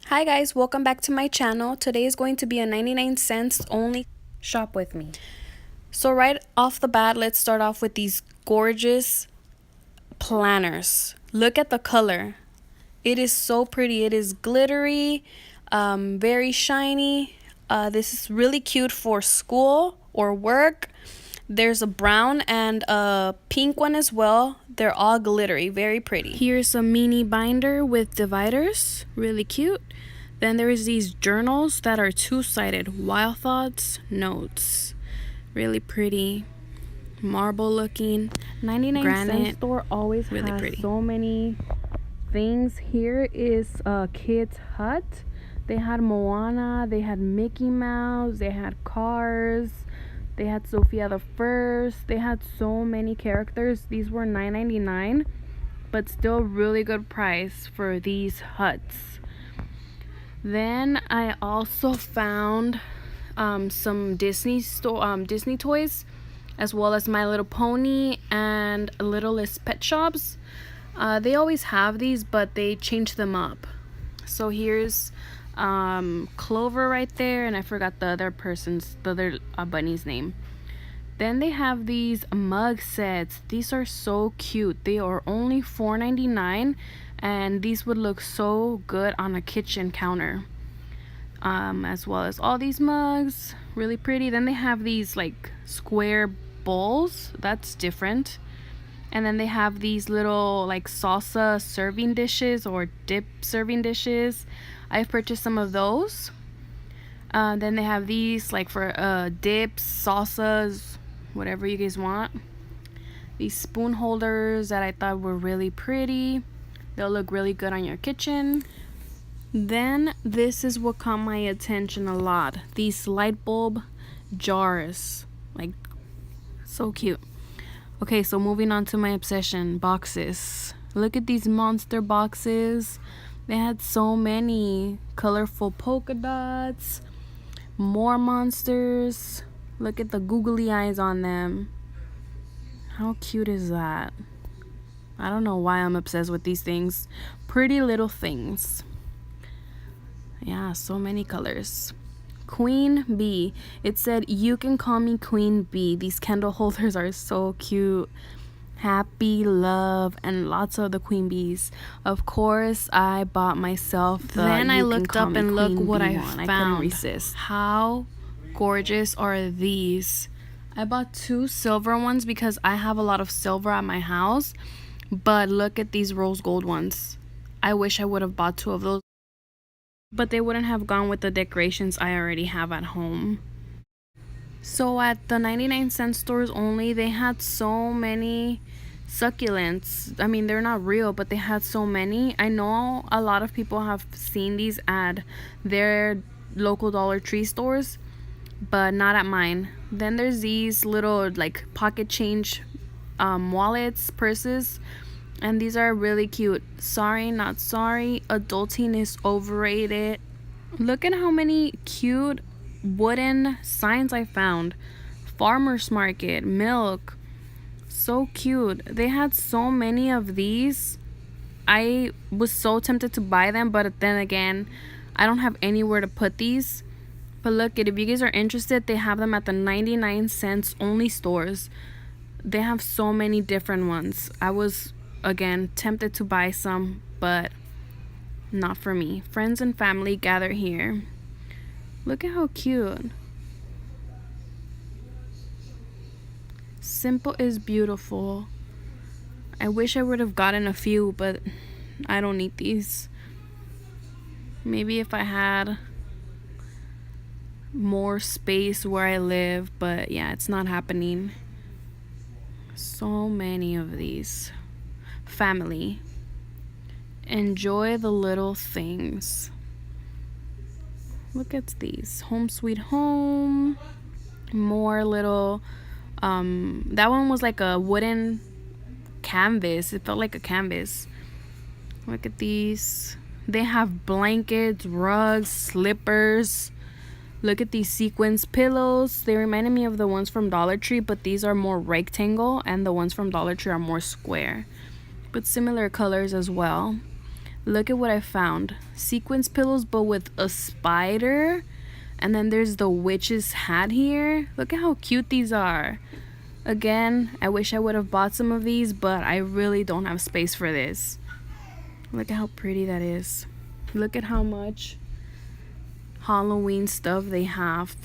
Hi guys, welcome back to my channel. Today is going to be a 99 cents only shop with me. So right off the bat, let's start off with these gorgeous planners. Look at the color. It is so pretty. It is glittery, very shiny. This is really cute for school or work. There's a brown and a pink one as well. They're all glittery, very pretty. Here's a mini binder with dividers, really cute. Then there's these journals that are two-sided, Wild Thoughts notes, really pretty, marble looking. 99-cent store always really has pretty. So many things. Here is a kid's hut. They had Moana, they had Mickey Mouse, they had Cars. They had Sophia the First. They had so many characters. These were $9.99, but still really good price for these huts. Then I also found some Disney toys, as well as My Little Pony and Littlest Pet Shops. They always have these, but they change them up. So here's Clover right there, and I forgot the other bunny's name. Then they have these mug sets. These are so cute. They are only $4.99, and these would look so good on a kitchen counter. As well as all these mugs, really pretty. Then they have these like square bowls. That's different. And then they have these little like salsa serving dishes or dip serving dishes. I've purchased some of those. Then they have these like for dips, salsas, whatever you guys want. These spoon holders that I thought were really pretty. They'll look really good on your kitchen. Then this is what caught my attention a lot. These light bulb jars. Like, so cute. Okay, so moving on to my obsession, boxes. Look at these monster boxes. They had so many colorful polka dots, more monsters. Look at the googly eyes on them. How cute is that? I don't know why I'm obsessed with these things. Pretty little things. Yeah, so many colors. Queen Bee. It said, "You can call me Queen Bee." These candle holders are so cute. Happy, love, and lots of the queen bees. Of course, I bought myself the Then I looked up and look what I found. I couldn't resist. How gorgeous are these? I bought two silver ones because I have a lot of silver at my house. But look at these rose gold ones. I wish I would have bought two of those, but they wouldn't have gone with the decorations I already have at home. So at the 99-cent stores only, they had so many succulents. I mean, they're not real, but they had so many. I know a lot of people have seen these at their local Dollar Tree stores, but not at mine. Then there's these little like pocket change wallets, purses, and these are really cute. Sorry, not sorry. Adulting is overrated. Look at how many cute wooden signs I found. Farmers market, milk. So cute. They had so many of these. I was so tempted to buy them, but then again, I don't have anywhere to put these. But look, if you guys are interested, they have them at the 99 cents only stores. They have so many different ones. I was, again, tempted to buy some, but not for me. Friends and family gather here. Look at how cute. Simple is beautiful. I wish I would have gotten a few, but I don't need these. Maybe if I had more space where I live, but yeah, it's not happening. So many of these. Family. Enjoy the little things. Look at these. Home Sweet Home. More little that one was like a wooden canvas. It felt like a canvas. Look at these. They have blankets, rugs, slippers. Look at these sequins pillows. They reminded me of the ones from Dollar Tree, but these are more rectangle, and the ones from Dollar Tree are more square, but similar colors as well. Look at what I found. Sequence pillows, but with a spider. And then there's the witch's hat here. Look at how cute these are. Again, I wish I would have bought some of these, but I really don't have space for this. Look at how pretty that is. Look at how much Halloween stuff they have.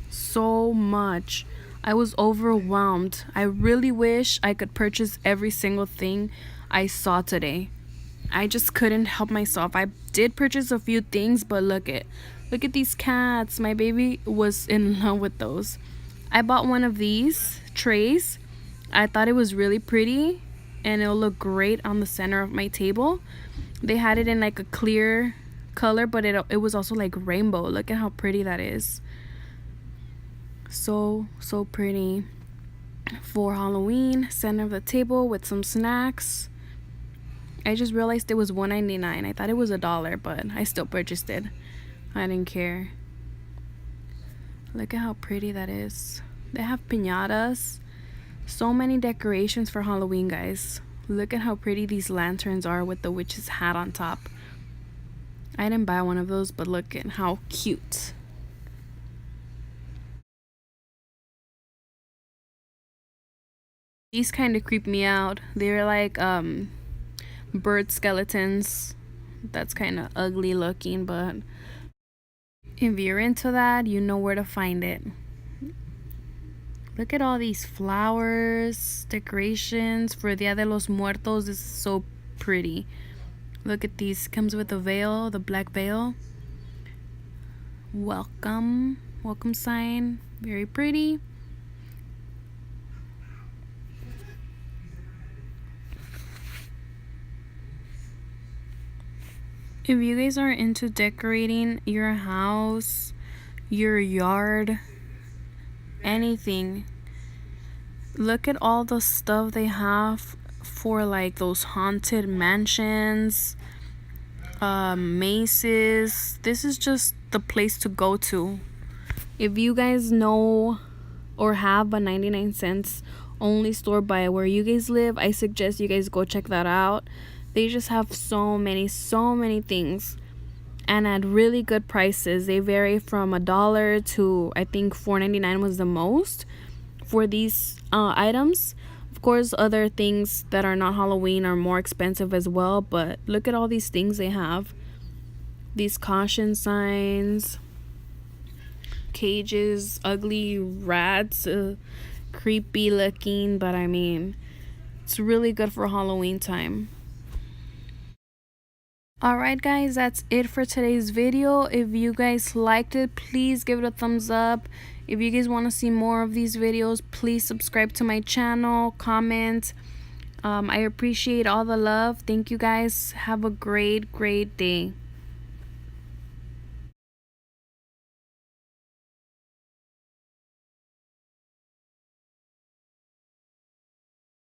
So much. I was overwhelmed. I really wish I could purchase every single thing I saw today. I just couldn't help myself. I did purchase a few things, but look at these cats. My baby was in love with those. I bought one of these trays. I thought it was really pretty and it'll look great on the center of my table. They had it in like a clear color, but it was also like rainbow. Look at how pretty that is. So pretty. For Halloween, center of the table with some snacks. I just realized it was $1.99. I thought it was $1, but I still purchased it. I didn't care. Look at how pretty that is. They have piñatas. So many decorations for Halloween, guys. Look at how pretty these lanterns are with the witch's hat on top. I didn't buy one of those, but look at how cute. These kind of creep me out. They're like bird skeletons. That's kind of ugly looking, but if you're into that, you know where to find it. Look at all these flowers, decorations for Dia de los Muertos. This is so pretty. Look at these. Comes with a veil, the black veil. Welcome sign. Very pretty. If you guys are into decorating your house, your yard, anything, look at all the stuff they have for like those haunted mansions, mazes. This is just the place to go to. If you guys know or have a 99 cents only store by where you guys live, I suggest you guys go check that out. They just have so many things, and at really good prices. They vary from $1 to I think $4.99 was the most for these items. Of course, other things that are not Halloween are more expensive as well, but look at all these things they have. These caution signs, cages, ugly rats, creepy looking, but I mean, it's really good for Halloween time. Alright guys, that's it for today's video. If you guys liked it, please give it a thumbs up. If you guys want to see more of these videos, please subscribe to my channel, comment. I appreciate all the love. Thank you guys. Have a great day.